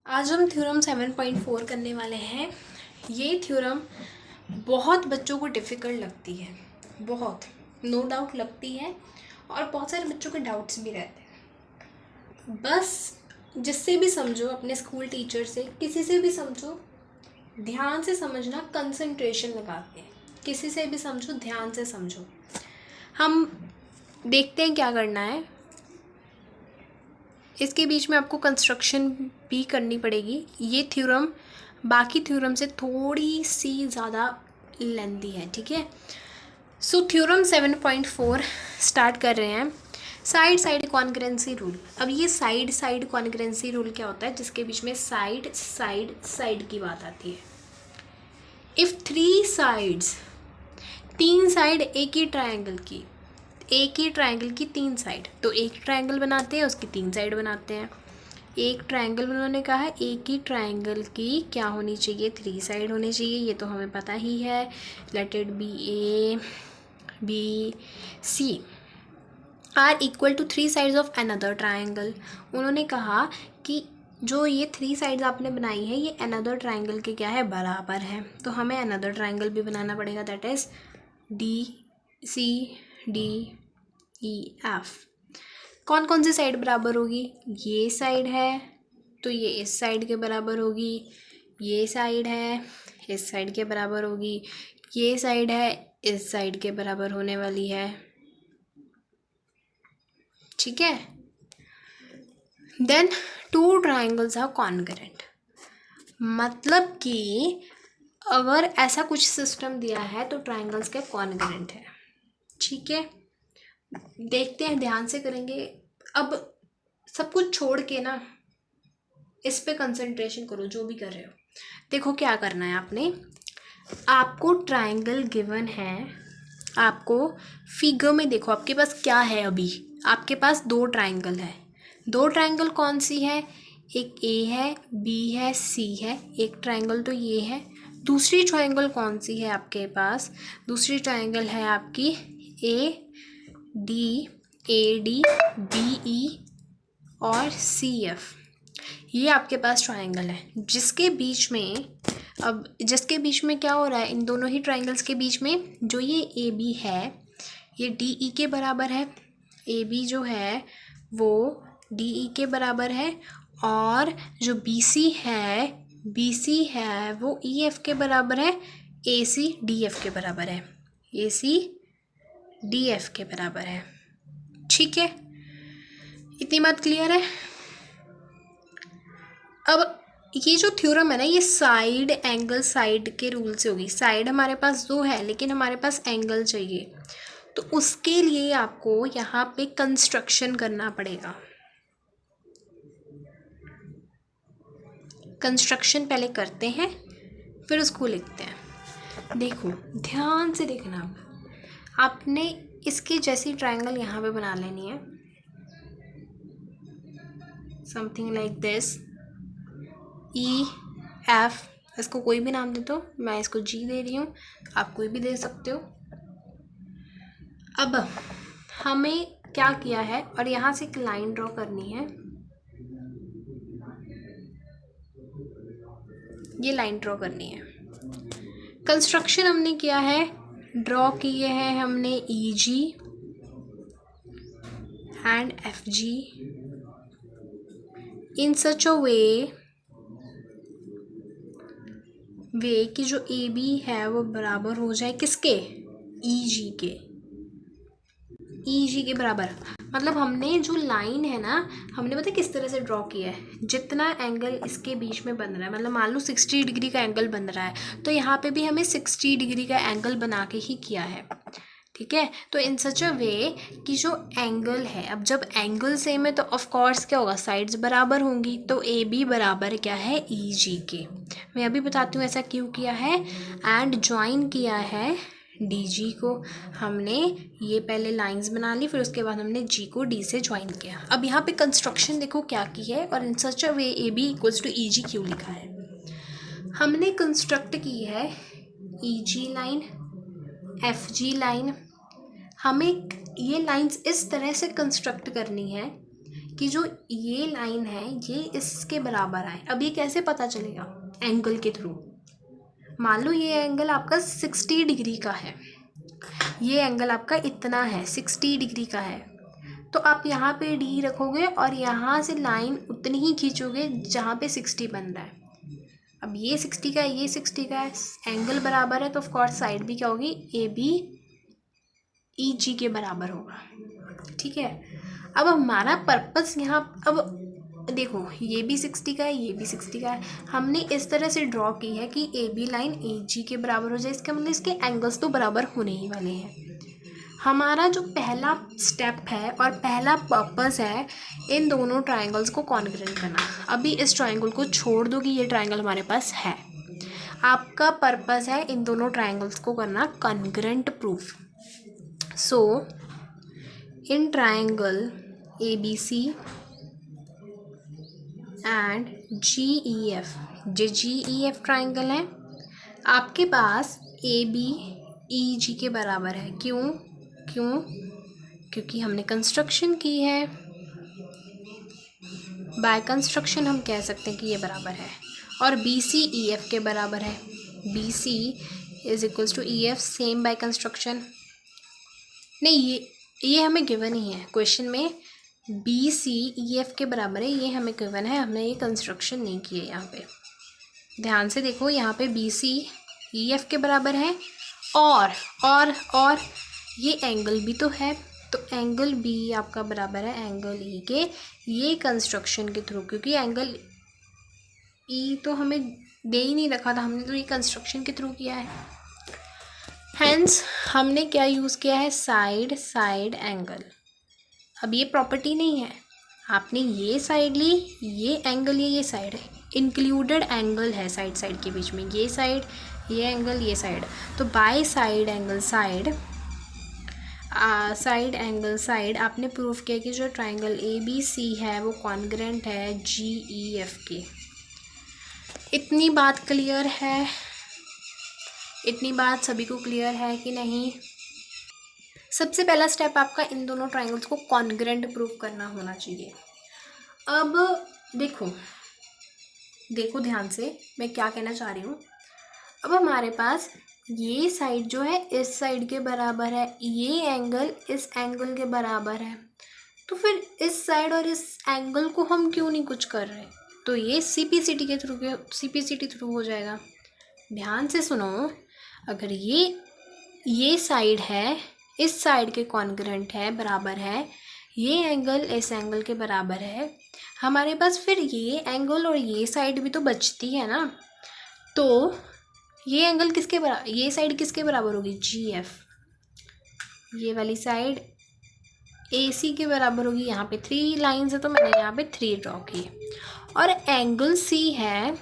आज हम थ्योरम 7.4 करने वाले हैं। ये थ्योरम बहुत बच्चों को डिफ़िकल्ट लगती है, बहुत नो डाउट लगती है, और बहुत सारे बच्चों के डाउट्स भी रहते हैं। बस जिससे भी समझो, अपने स्कूल टीचर से, किसी से भी समझो, ध्यान से समझना, कंसंट्रेशन लगा के किसी से भी समझो, ध्यान से समझो। हम देखते हैं क्या करना है। इसके बीच में आपको कंस्ट्रक्शन भी करनी पड़ेगी। ये थ्योरम बाकी थ्योरम से थोड़ी सी ज़्यादा लेंथी है, ठीक है। सो थ्योरम 7.4 स्टार्ट कर रहे हैं। Side side concurrency rule. अब ये साइड साइड कॉन्करेंसी रूल क्या होता है? जिसके बीच में साइड साइड साइड की बात आती है। इफ़ 3 साइड्स, 3 साइड एक ही ट्रायंगल की, एक ही ट्रायंगल की 3 साइड, तो एक ट्रायंगल बनाते हैं, उसकी 3 साइड बनाते हैं। एक ट्रायंगल उन्होंने कहा है, एक ही ट्रायंगल की क्या होनी चाहिए? 3 साइड होनी चाहिए। ये तो हमें पता ही है। Let it be A B C are equal to 3 sides of another triangle. उन्होंने कहा कि जो ये 3 साइड्स आपने बनाई है, ये अनदर ट्रायंगल के क्या है? बराबर है। तो हमें अनदर ट्रायंगल भी बनाना पड़ेगा, दैट इज़ DCD EF। कौन कौन सी साइड बराबर होगी? ये साइड है तो ये इस साइड के बराबर होगी, ये साइड है इस साइड के बराबर होगी, ये साइड है इस साइड के बराबर होने वाली है, ठीक है। देन 2 ट्राइंगल्स आर कॉन्करेंट, मतलब कि अगर ऐसा कुछ सिस्टम दिया है तो ट्राइंगल्स के कॉन्करेंट है, ठीक है। देखते हैं, ध्यान से करेंगे। अब सब कुछ छोड़ के ना इस पे कंसंट्रेशन करो, जो भी कर रहे हो। देखो क्या करना है आपने। आपको ट्रायंगल गिवन है, आपको फिगर में देखो आपके पास क्या है। अभी आपके पास 2 ट्रायंगल है। 2 ट्रायंगल कौन सी है? एक ए है, बी है, सी है। एक ट्रायंगल तो ये है। दूसरी ट्रायंगल कौन सी है आपके पास? दूसरी ट्रायंगल है आपकी AD BE और CF। ये आपके पास ट्रायंगल है जिसके बीच में, अब जिसके बीच में क्या हो रहा है? इन दोनों ही ट्रायंगल्स के बीच में जो ये AB है, ये DE के बराबर है। AB जो है वो DE के बराबर है, और जो BC है वो EF के बराबर है। AC DF के बराबर है, AC DF के बराबर है, ठीक है। इतनी बात क्लियर है। अब ये जो थ्योरम है ना, ये साइड एंगल साइड के रूल से होगी। साइड हमारे पास 2 है, लेकिन हमारे पास एंगल चाहिए, तो उसके लिए आपको यहाँ पे कंस्ट्रक्शन करना पड़ेगा। कंस्ट्रक्शन पहले करते हैं, फिर उसको लिखते हैं। देखो, ध्यान से देखना। आपने इसकी जैसी ट्रायंगल यहाँ पे बना लेनी है, समथिंग लाइक दिस। EF, इसको कोई भी नाम दे दो, मैं इसको G दे रही हूँ, आप कोई भी दे सकते हो। अब हमें क्या किया है, और यहाँ से एक लाइन ड्रॉ करनी है। ये लाइन ड्रॉ करनी है। कंस्ट्रक्शन हमने किया है, ड्रॉ किए हैं हमने EG एंड FG इन सच अ वे कि जो AB है वो बराबर हो जाए किसके? EG के बराबर। मतलब हमने जो लाइन है ना, हमने पता किस तरह से ड्रॉ किया है? जितना एंगल इसके बीच में बन रहा है, मतलब मान लो 60 डिग्री का एंगल बन रहा है, तो यहाँ पे भी हमें 60 डिग्री का एंगल बना के ही किया है, ठीक है। तो इन सच अ वे कि जो एंगल है, अब जब एंगल सेम है तो ऑफ कोर्स क्या होगा? साइड्स बराबर होंगी। तो AB बराबर क्या है? EG के। मैं अभी बताती हूँ ऐसा क्यों किया है। एंड ज्वाइन किया है DG को। हमने ये पहले लाइंस बना ली, फिर उसके बाद हमने G को D से ज्वाइन किया। अब यहाँ पे कंस्ट्रक्शन देखो क्या की है, और इन सच अ वे AB इक्वल्स टू EG क्यों लिखा है। हमने कंस्ट्रक्ट की है EG लाइन, FG लाइन। हमें ये लाइंस इस तरह से कंस्ट्रक्ट करनी है कि जो ये लाइन है ये इसके बराबर आए। अब ये कैसे पता चलेगा? एंगल के थ्रू। मान लो ये एंगल आपका 60 डिग्री का है, ये एंगल आपका इतना है 60 डिग्री का है, तो आप यहाँ पे डी रखोगे और यहाँ से लाइन उतनी ही खींचोगे जहाँ पे 60 बन रहा है। अब ये 60 का है, ये 60 का है, एंगल बराबर है, तो ऑफ कोर्स साइड भी क्या होगी? ए बी ई जी के बराबर होगा। ठीक है, अब हमारा पर्पस यहाँ, अब देखो ये भी 60 का है, ये भी 60 का है, हमने इस तरह से ड्रॉ की है कि ए बी लाइन ए जी के बराबर हो जाए। इसका मतलब इसके एंगल्स तो बराबर होने ही वाले हैं। हमारा जो पहला स्टेप है और पहला पर्पस है इन दोनों ट्रायंगल्स को कॉन्ग्रुएंट करना। अभी इस ट्रायंगल को छोड़ दो कि ये ट्रायंगल हमारे पास है, आपका पर्पस है इन दोनों ट्रायंगल्स को करना congruent proof. So in triangle A B C and G E F, जो जी ई एफ ट्राइंगल है आपके पास ए बी ई जी के बराबर है। क्यों? क्योंकि हमने कंस्ट्रक्शन की है, बाय कंस्ट्रक्शन हम कह सकते हैं कि ये बराबर है, और बी सी ई एफ के बराबर है। B C is equals to E F, same by construction. नहीं, ये हमें गिवन ही है क्वेश्चन में, बी सी ई एफ के बराबर है, ये हमें गिवन है, हमने ये कंस्ट्रक्शन नहीं की है। यहाँ पे ध्यान से देखो, यहाँ पे बी सी ई एफ के बराबर है और ये एंगल भी तो है, तो एंगल बी आपका बराबर है एंगल ई के, ये कंस्ट्रक्शन के थ्रू, क्योंकि एंगल ई तो हमें दे ही नहीं रखा था, हमने तो ये कंस्ट्रक्शन के थ्रू किया है। हेंस हमने क्या यूज़ किया है? Side angle. अब ये प्रॉपर्टी नहीं है, आपने ये साइड ली, ये एंगल ये साइड है, इंक्लूडेड एंगल है साइड के बीच में, ये साइड, ये एंगल, ये साइड, तो बाय साइड एंगल साइड आपने प्रूफ किया कि जो ट्राइंगल ए बी सी है वो कॉन्ग्रुएंट है जी ई एफ के। इतनी बात क्लियर है? इतनी बात सभी को क्लियर है कि नहीं? सबसे पहला स्टेप आपका इन दोनों ट्राइंगल्स को कॉन्ग्रुएंट प्रूफ करना होना चाहिए। अब देखो ध्यान से मैं क्या कहना चाह रही हूँ। अब हमारे पास ये साइड जो है इस साइड के बराबर है, ये एंगल इस एंगल के बराबर है, तो फिर इस साइड और इस एंगल को हम क्यों नहीं कुछ कर रहे? तो ये सीपीसीटी के थ्रू हो जाएगा। ध्यान से सुनो, अगर ये साइड है इस साइड के कॉन्ग्रुएंट है, बराबर है, ये एंगल इस एंगल के बराबर है, हमारे पास फिर ये एंगल और ये साइड भी तो बचती है ना। तो ये एंगल किसके बराबर, ये साइड किसके बराबर होगी? जी एफ। ये वाली साइड ए सी के बराबर होगी। यहाँ पे 3 लाइन्स है तो मैंने यहाँ पे 3 ड्रॉ की, और एंगल सी है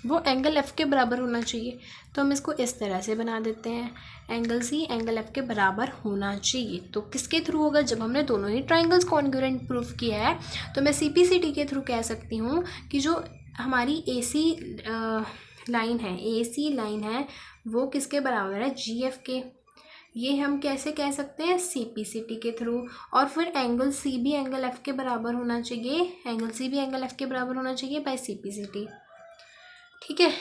वो एंगल एफ के बराबर होना चाहिए, तो हम इसको इस तरह से बना देते हैं, एंगल सी एंगल एफ के बराबर होना चाहिए। तो किसके थ्रू होगा? जब हमने दोनों ही ट्राइंगल्स कॉन्ग्रुएंट प्रूफ किया है तो मैं सीपीसीटी के थ्रू कह सकती हूँ कि जो हमारी एसी लाइन है वो किसके बराबर है? जी एफ के। ये हम कैसे कह सकते हैं? सीपीसीटी के थ्रू। और फिर एंगल सी भी एंगल एफ के बराबर होना चाहिए, बाय सीपीसीटी। ठीक है,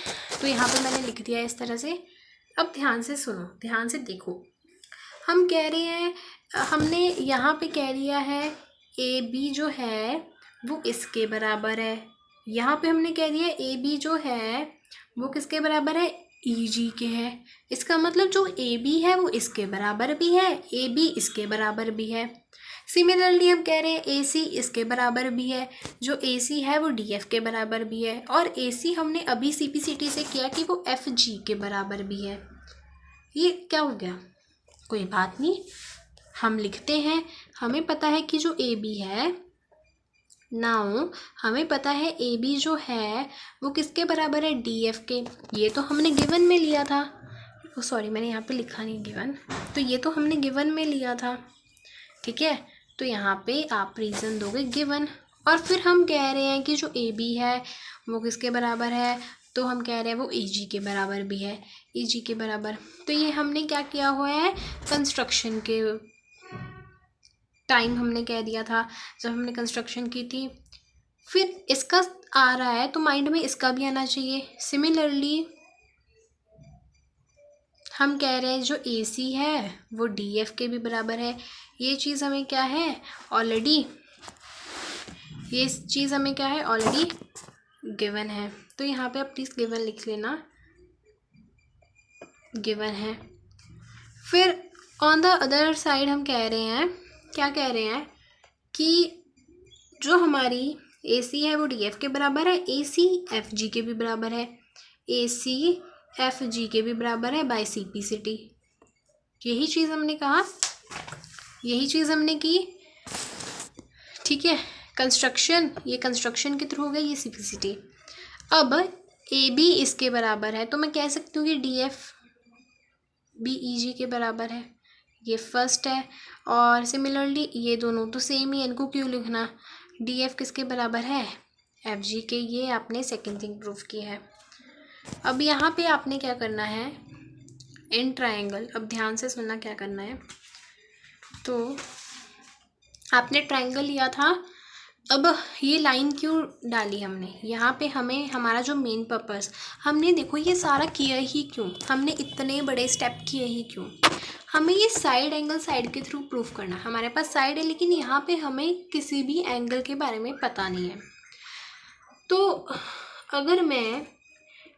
तो यहाँ पे मैंने लिख दिया इस तरह से। अब ध्यान से सुनो, ध्यान से देखो, हम कह रहे हैं, हमने यहाँ पे कह दिया है ए बी जो है वो इसके बराबर है, यहाँ पे हमने कह दिया ए बी जो है वो किसके बराबर है? ई जी के है। इसका मतलब जो ए बी है वो इसके बराबर भी है, ए बी इसके बराबर भी है। सिमिलरली हम कह रहे हैं ए सी इसके बराबर भी है, जो ए सी है वो डी एफ के बराबर भी है, और ए सी हमने अभी सी पी सी टी से किया कि वो एफ जी के बराबर भी है। ये क्या हो गया? कोई बात नहीं, हम लिखते हैं, हमें पता है कि जो ए बी है, नाउ हमें पता है ए बी जो है वो किसके बराबर है? डी एफ के। ये तो हमने गिवन में लिया था, सॉरी मैंने यहाँ पे लिखा नहीं गिवन, तो ये तो हमने गिवन में लिया था। ठीक है, तो यहाँ पे आप रीज़न दोगे गिवन, और फिर हम कह रहे हैं कि जो ए बी है वो किसके बराबर है? तो हम कह रहे हैं वो ई जी के बराबर भी है, ई जी के बराबर। तो ये हमने क्या किया हुआ है? कंस्ट्रक्शन के टाइम हमने कह दिया था जब हमने कंस्ट्रक्शन की थी। फिर इसका आ रहा है तो माइंड में इसका भी आना चाहिए। सिमिलरली हम कह रहे हैं जो AC है वो DF के भी बराबर है। ये चीज़ हमें क्या है ऑलरेडी, ये चीज़ हमें क्या है ऑलरेडी गिवन है। तो यहाँ पे आप प्लीज़ गिवन लिख लेना, गिवन है। फिर ऑन द अदर साइड हम कह रहे हैं, क्या कह रहे हैं कि जो हमारी AC है वो DF के बराबर है, AC FG के भी बराबर है, AC FG के भी बराबर है बाय CPCT। यही चीज़ हमने कहा, यही चीज़ हमने की, ठीक है। कंस्ट्रक्शन, ये कंस्ट्रक्शन के थ्रू हो गया, ये CPCT। अब AB इसके बराबर है तो मैं कह सकती हूँ कि DF भी EG के बराबर है, ये फर्स्ट है। और सिमिलरली ये दोनों तो सेम ही, इनको क्यों लिखना, DF किसके बराबर है FG के, ये आपने सेकंड थिंग प्रूफ किया है। अब यहाँ पे आपने क्या करना है इन ट्रायंगल, अब ध्यान से सुनना क्या करना है। तो आपने ट्रायंगल लिया था, अब ये लाइन क्यों डाली हमने यहाँ पे, हमें हमारा जो मेन पर्पस, हमने देखो ये सारा किया ही क्यों, हमने इतने बड़े स्टेप किए ही क्यों, हमें ये साइड एंगल साइड के थ्रू प्रूफ करना। हमारे पास साइड है लेकिन यहाँ पे हमें किसी भी एंगल के बारे में पता नहीं है। तो अगर मैं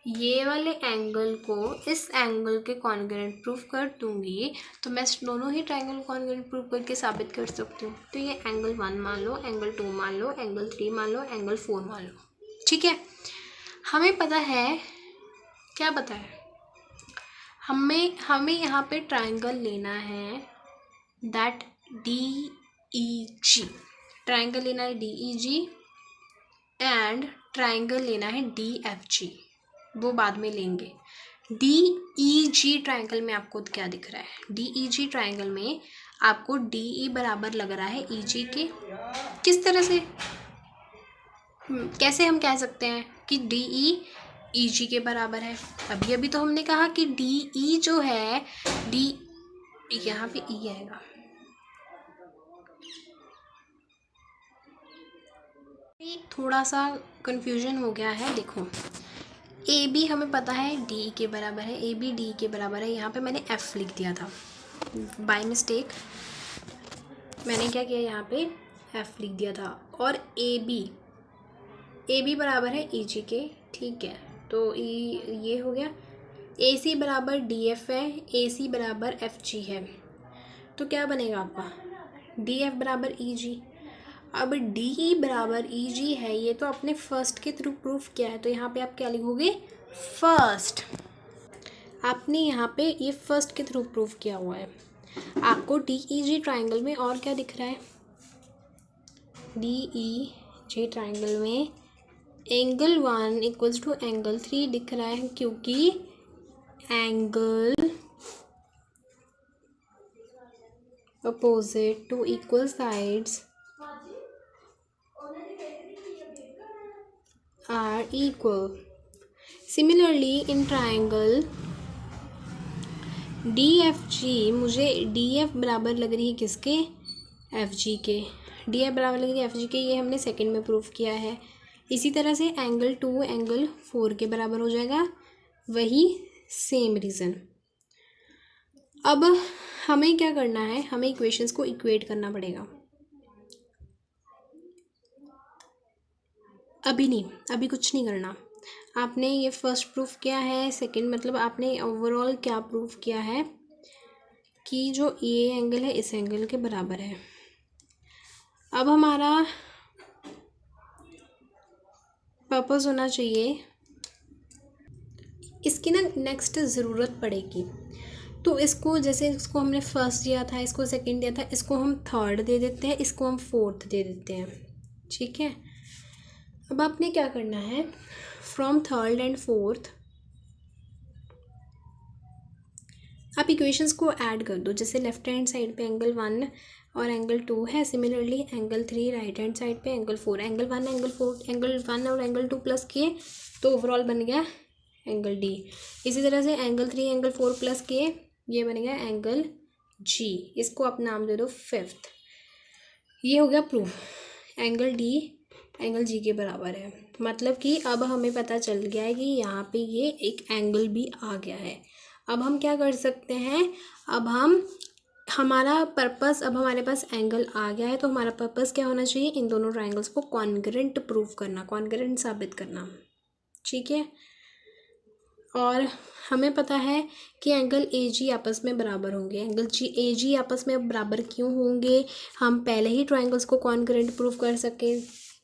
ये वाले एंगल को इस एंगल के कॉन्ग्रुएंट प्रूफ कर दूंगी तो मैं दोनों ही ट्रायंगल कॉन्ग्रुएंट प्रूफ करके साबित कर सकती हूँ। तो ये एंगल 1 मान लो, एंगल 2 मान लो, एंगल 3 मान लो, एंगल 4 मान लो, ठीक है। हमें पता है, क्या पता है हमें यहाँ पे ट्रायंगल लेना है दैट DEG, ट्रायंगल लेना है DEG एंड ट्रायंगल लेना है DFG, वो बाद में लेंगे। DEG ट्रायंगल में आपको क्या दिख रहा है, DEG ट्रायंगल में आपको DE बराबर लग रहा है EG के। किस तरह से, कैसे हम कह सकते हैं कि DE EG के बराबर है, अभी अभी तो हमने कहा कि DE जो है D, यहाँ पे E आएगा, थोड़ा सा कंफ्यूजन हो गया है। देखो AB हमें पता है DE के बराबर है, AB DE के बराबर है, यहाँ पे मैंने F लिख दिया था बाय मिस्टेक, मैंने क्या किया यहाँ पे F लिख दिया था। और AB बराबर है EG के, ठीक है। तो ये हो गया, AC बराबर DF है, AC बराबर FG है, तो क्या बनेगा आपका DF बराबर EG। अब DE बराबर EG है, ये तो आपने फर्स्ट के थ्रू प्रूफ किया है, तो यहाँ पे आप क्या लिखोगे फर्स्ट, आपने यहाँ पे ये फर्स्ट के थ्रू प्रूफ किया हुआ है। आपको DEG ट्रायंगल में और क्या दिख रहा है, DEG ट्रायंगल में एंगल 1 इक्वल्स टू एंगल 3 दिख रहा है, क्योंकि angle opposite to equal sides are equal. Similarly in triangle DFG, मुझे DF बराबर लग रही है किसके, FG के, DF बराबर लग रही है FG के, ये हमने सेकंड में प्रूफ किया है। इसी तरह से एंगल 2 एंगल 4 के बराबर हो जाएगा, वही सेम रीज़न। अब हमें क्या करना है, हमें इक्वेशंस को इक्वेट करना पड़ेगा। अभी नहीं, अभी कुछ नहीं करना, आपने ये फर्स्ट प्रूफ किया है, सेकंड मतलब आपने ओवरऑल क्या प्रूफ किया है कि जो ये एंगल है इस एंगल के बराबर है। अब हमारा पर्पस होना चाहिए, इसकी ना नेक्स्ट ज़रूरत पड़ेगी, तो इसको जैसे इसको हमने फर्स्ट दिया था, इसको सेकंड दिया था, इसको हम थर्ड दे देते हैं, इसको हम फोर्थ दे देते हैं, ठीक है। अब आपने क्या करना है, फ्रॉम थर्ड एंड फोर्थ आप इक्वेशंस को ऐड कर दो। जैसे लेफ्ट हैंड साइड पे एंगल 1 और एंगल 2 है, similarly angle 3 right hand side पे एंगल 4, एंगल 1 एंगल 4 एंगल 1 और एंगल 2 प्लस किए तो ओवरऑल बन गया एंगल D। इसी तरह से एंगल 3 एंगल 4 प्लस किए, ये बन गया एंगल G, इसको आप नाम दे दो फिफ्थ। ये हो गया proof, angle D angle G के बराबर है। मतलब कि अब हमें पता चल गया है कि यहाँ पे ये एक एंगल भी आ गया है। अब हम क्या कर सकते हैं, अब हम हमारा पर्पस, अब हमारे पास एंगल आ गया है तो हमारा पर्पस क्या होना चाहिए, इन दोनों ट्रायंगल्स को कॉन्ग्रुएंट प्रूव करना, कॉन्ग्रुएंट साबित करना, ठीक है। और हमें पता है कि एंगल ए जी आपस में बराबर होंगे। एंगल जी ए जी आपस में बराबर क्यों होंगे, हम पहले ही ट्रायंगल्स को कॉन्ग्रुएंट प्रूव कर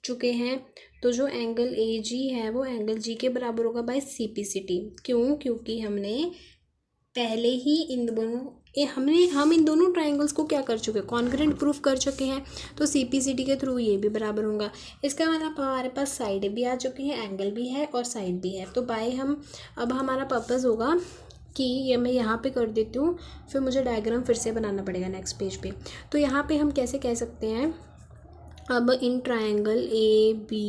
चुके हैं। तो जो एंगल ए जी है वो एंगल जी के बराबर होगा बाय CPCT। क्यों, क्योंकि हमने पहले ही हम इन दोनों ट्रायंगल्स को क्या कर चुके हैं, कॉन्ग्रुएंट प्रूफ कर चुके हैं। तो CPCT के थ्रू ये भी बराबर होगा। इसका मतलब हमारे पास साइड भी आ चुकी है, एंगल भी है और साइड भी है। तो बाय हम अब हमारा पर्पस होगा कि ये मैं यहाँ पे कर देती हूँ, फिर मुझे डायग्राम फिर से बनाना पड़ेगा नेक्स्ट पेज पे। तो यहाँ पे हम कैसे कह सकते हैं, अब in triangle ABC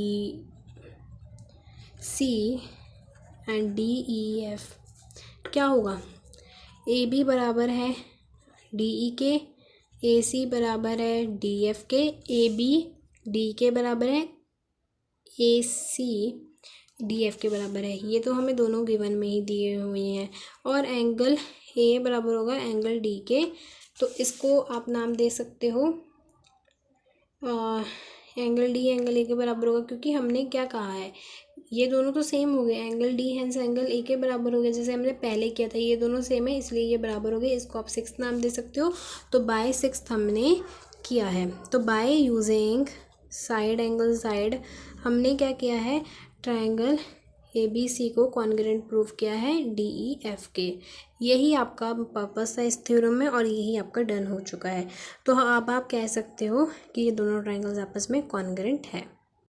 and DEF क्या होगा, AB बराबर है DE के, AC बराबर है DF के, AB D के बराबर है, AC DF के बराबर है। ये तो हमें दोनों गिवन में ही दिए हुए हैं। और एंगल A बराबर होगा एंगल D के, तो इसको आप नाम दे सकते हो एंगल D एंगल A के बराबर होगा, क्योंकि हमने क्या कहा है, ये दोनों तो सेम हो गए, angle D hence angle A के बराबर हो गया, जैसे हमने पहले किया था। ये दोनों सेम है इसलिए ये बराबर हो गए। इसको आप 6 नाम दे सकते हो। तो बाय 6 हमने किया है। तो by using side angle side हमने क्या किया है, ट्रायंगल ABC को कॉन्ग्रुएंट प्रूफ किया है DEF के। यही आपका पर्पस है इस थ्योरम में और यही आपका डन हो चुका है। तो अब आप कह सकते हो कि ये दोनों ट्रायंगल्स आपस में कॉन्ग्रुएंट है।